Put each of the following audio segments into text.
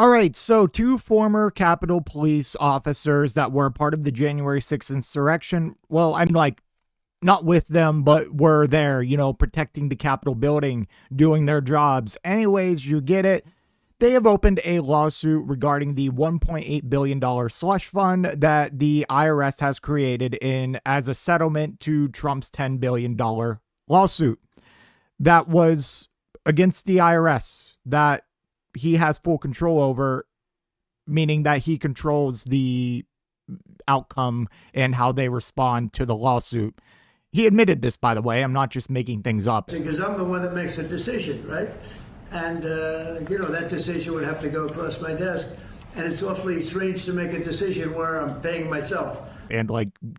All right, so two former Capitol Police officers that were part of the January 6th insurrection. Well, I'm like not with them, but were there, protecting the Capitol building, doing their jobs. Anyways, you get it. They have opened a lawsuit regarding the $1.8 billion slush fund that the IRS has created as a settlement to Trump's $10 billion lawsuit that was against the IRS that he has full control over, meaning that he controls the outcome and how they respond to the lawsuit. He admitted this, by the way. I'm not just making things up. Because I'm the one that makes a decision, right? And, that decision would have to go across my desk. And it's awfully strange to make a decision where I'm paying myself. And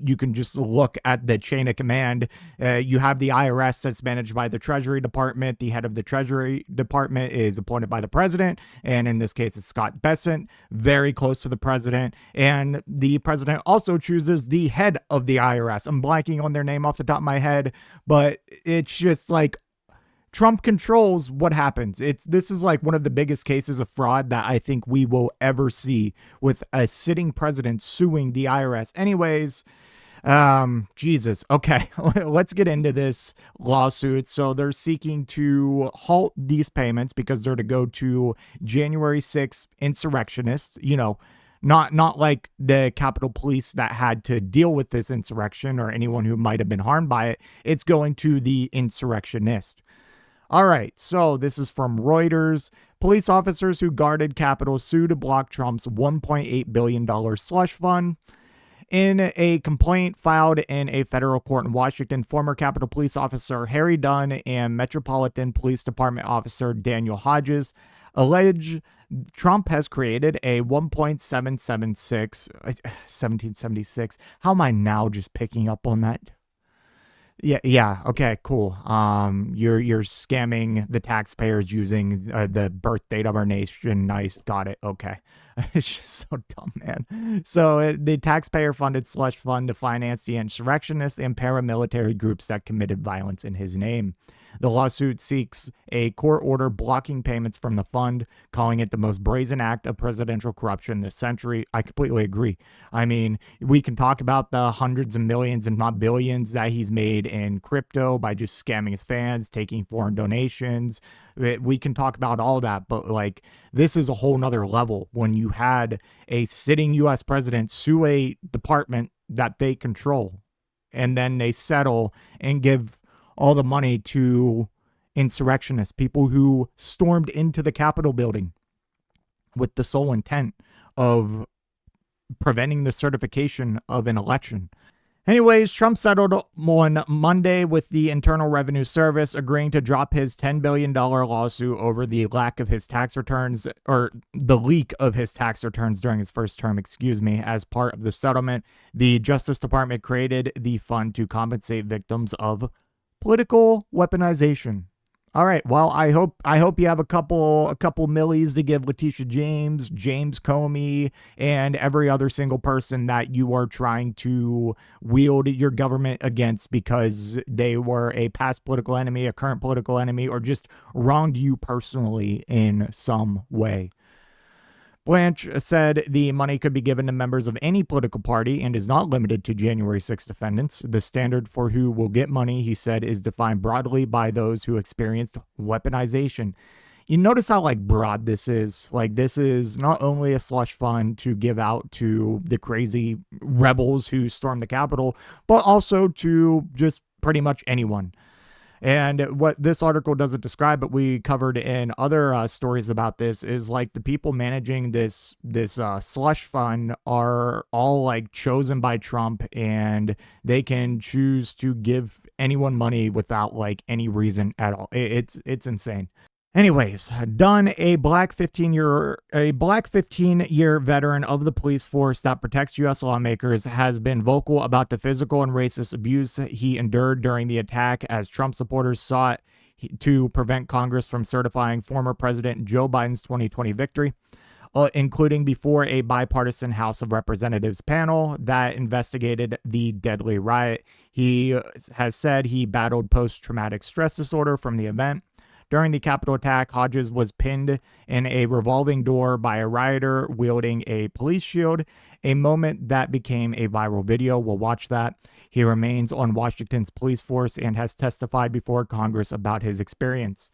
you can just look at the chain of command. You have the IRS that's managed by the Treasury Department. The head of the Treasury Department is appointed by the president. And in this case, it's Scott Bessent, very close to the president. And the president also chooses the head of the IRS. I'm blanking on their name off the top of my head, but it's just like Trump controls what happens. This is like one of the biggest cases of fraud that I think we will ever see, with a sitting president suing the IRS. Anyways, Jesus. Okay, let's get into this lawsuit. So they're seeking to halt these payments because they're to go to January 6th insurrectionists, not like the Capitol Police that had to deal with this insurrection or anyone who might have been harmed by it. It's going to the insurrectionist. All right, so this is from Reuters. Police officers who guarded Capitol sue to block Trump's $1.8 billion slush fund. In a complaint filed in a federal court in Washington, former Capitol Police officer Harry Dunn and Metropolitan Police Department officer Daniel Hodges allege Trump has created a 1776. How am I now just picking up on that? Yeah. Okay, cool. You're scamming the taxpayers using the birth date of our nation. Nice, got it. Okay, it's just so dumb, man. So the taxpayer-funded slush fund to finance the insurrectionists and paramilitary groups that committed violence in his name. The lawsuit seeks a court order blocking payments from the fund, calling it the most brazen act of presidential corruption this century. I completely agree. I mean, we can talk about the hundreds of millions and not billions that he's made in crypto by just scamming his fans, taking foreign donations. We can talk about all that, but this is a whole nother level when you had a sitting U.S. president sue a department that they control, and then they settle and give all the money to insurrectionists, people who stormed into the Capitol building with the sole intent of preventing the certification of an election. Anyways, Trump settled on Monday with the Internal Revenue Service, agreeing to drop his $10 billion lawsuit over the lack of his tax returns, or the leak of his tax returns during his first term, as part of the settlement. The Justice Department created the fund to compensate victims of political weaponization. All right. Well, I hope you have a couple millies to give Letitia James Comey, and every other single person that you are trying to wield your government against because they were a past political enemy, a current political enemy, or just wronged you personally in some way. Blanche said the money could be given to members of any political party and is not limited to January 6 defendants. The standard for who will get money, he said, is defined broadly by those who experienced weaponization. You notice how broad this is. This is not only a slush fund to give out to the crazy rebels who stormed the Capitol, but also to just pretty much anyone. And what this article doesn't describe, but we covered in other stories about this, is the people managing this slush fund are all chosen by Trump, and they can choose to give anyone money without any reason at all. It's insane. Anyways, Dunn, a black 15-year veteran of the police force that protects U.S. lawmakers, has been vocal about the physical and racist abuse he endured during the attack as Trump supporters sought to prevent Congress from certifying former President Joe Biden's 2020 victory, including before a bipartisan House of Representatives panel that investigated the deadly riot. He has said he battled post-traumatic stress disorder from the event. During the Capitol attack, Hodges was pinned in a revolving door by a rioter wielding a police shield, a moment that became a viral video. We'll watch that. He remains on Washington's police force and has testified before Congress about his experience.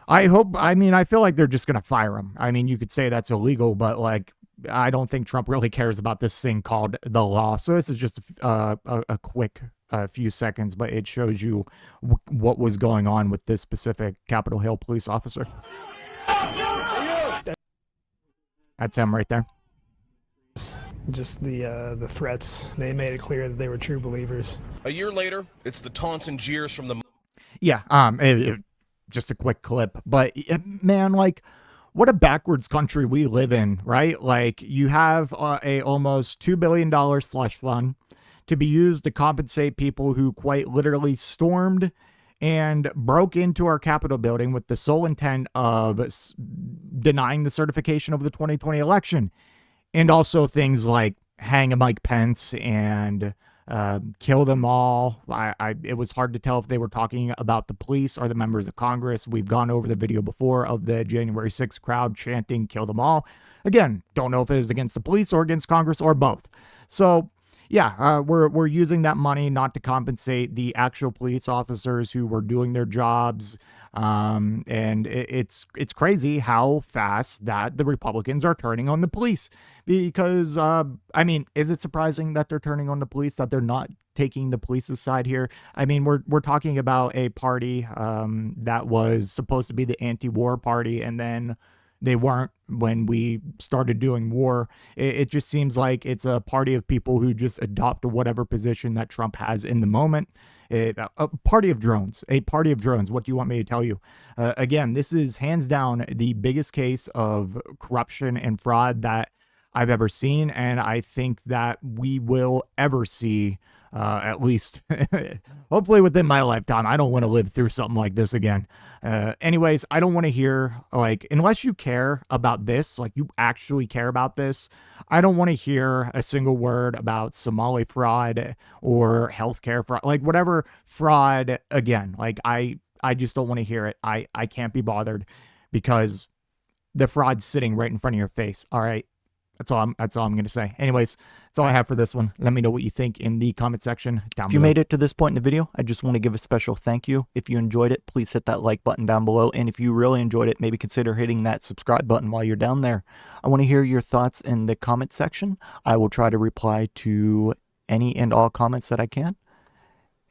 I feel like they're just going to fire him. I mean, you could say that's illegal, but like, I don't think Trump really cares about this thing called the law. So this is just a quick few seconds, but it shows you what was going on with this specific Capitol Hill police officer. That's him right there. Just the threats. They made it clear that they were true believers. A year later, it's the taunts and jeers from the... Yeah, just a quick clip. But, man, like, what a backwards country we live in, right? Like, you have a almost $2 billion slush fund to be used to compensate people who quite literally stormed and broke into our Capitol building with the sole intent of denying the certification of the 2020 election. And also things like hang Mike Pence and kill them all. It was hard to tell if they were talking about the police or the members of Congress. We've gone over the video before of the January 6th crowd chanting kill them all. Again, don't know if it was against the police or against Congress or both. So yeah, we're using that money not to compensate the actual police officers who were doing their jobs. And it's crazy how fast that the Republicans are turning on the police, because, I mean, is it surprising that they're turning on the police, that they're not taking the police's side here? I mean, we're talking about a party, that was supposed to be the anti-war party, and then they weren't when we started doing war. It just seems like it's a party of people who just adopt whatever position that Trump has in the moment. A party of drones, a party of drones. What do you want me to tell you? Again, this is hands down the biggest case of corruption and fraud that I've ever seen. And I think that we will ever see, at least hopefully within my lifetime. I don't want to live through something like this again. Anyways, I don't want to hear, like, unless you care about this, like you actually care about this, I don't want to hear a single word about Somali fraud or healthcare fraud, like whatever fraud. Again, like I just don't want to hear it. I can't be bothered, because the fraud's sitting right in front of your face. All right. That's all I'm going to say. Anyways, that's all I have for this one. Let me know what you think in the comment section down below. If you made it to this point in the video, I just want to give a special thank you. If you enjoyed it, please hit that like button down below. And if you really enjoyed it, maybe consider hitting that subscribe button while you're down there. I want to hear your thoughts in the comment section. I will try to reply to any and all comments that I can.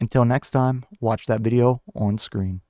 Until next time, watch that video on screen.